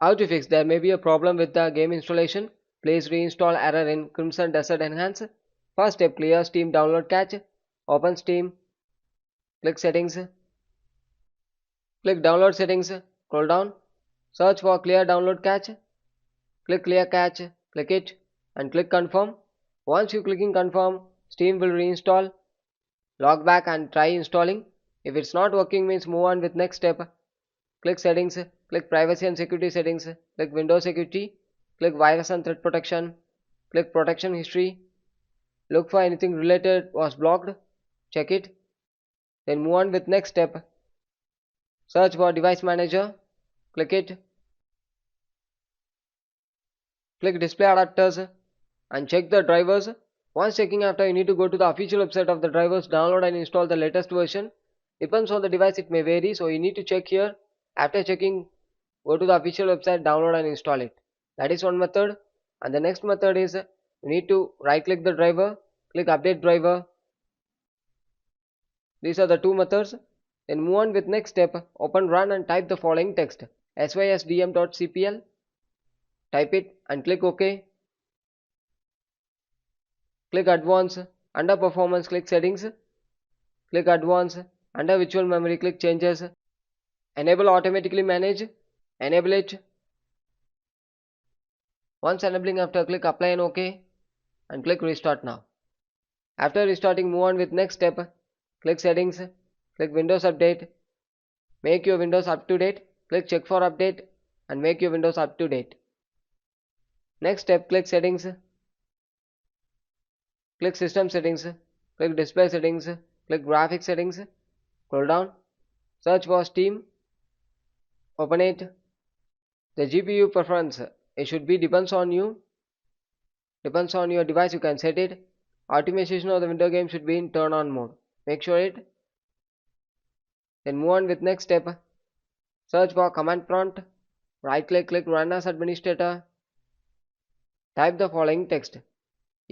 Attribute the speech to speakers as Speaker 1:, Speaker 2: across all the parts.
Speaker 1: How to fix? There may be a problem with the game installation. Please reinstall error in Crimson Desert Enhance. First step, clear Steam download cache. Open Steam, click settings, click download settings, scroll down, search for clear download cache, click clear cache, click it and click confirm. Once you clicking confirm, Steam will reinstall. Log back and try installing. If it's not working means move on with next step. Click settings, click privacy and security settings, click Windows security, click virus and threat protection, click protection history, look for anything related was blocked, check it, then move on with next step. Search for device manager, click it, click display adapters and check the drivers. Once checking after, you need to go to the official website of the drivers, download and install the latest version. Depends on the device, it may vary, so you need to check here. After checking, go to the official website, download and install it. That is one method. And the next method is you need to right click the driver, click update driver. These are the two methods. Then move on with next step. Open run and type the following text: sysdm.cpl. Type it and click OK. Click advanced. Under performance, click settings. Click advanced. Under virtual memory, click changes. Enable automatically manage. Enable it. Once enabling, after click apply and OK and click restart now. After restarting, move on with next step. Click settings, click Windows Update, make your Windows up to date, click check for update and make your Windows up to date. Next step, click settings, click system settings, click display settings, click graphics settings, scroll down, search for Steam, open it. The GPU preference, it should be depends on you, depends on your device, you can set it. Optimization of the window game should be in turn on mode. Make sure it. Then move on with next step. Search for command prompt. Right click, click run as administrator. Type the following text: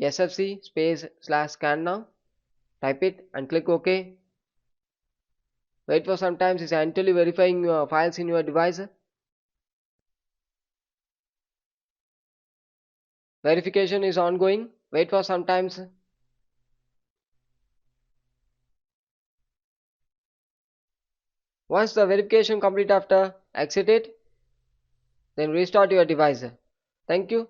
Speaker 1: sfc space slash scan now. Type it and click OK. Wait for some time, it's entirely verifying your files in your device. Verification is ongoing. Wait for some time. Once the verification complete, after exit it, then restart your device. Thank you.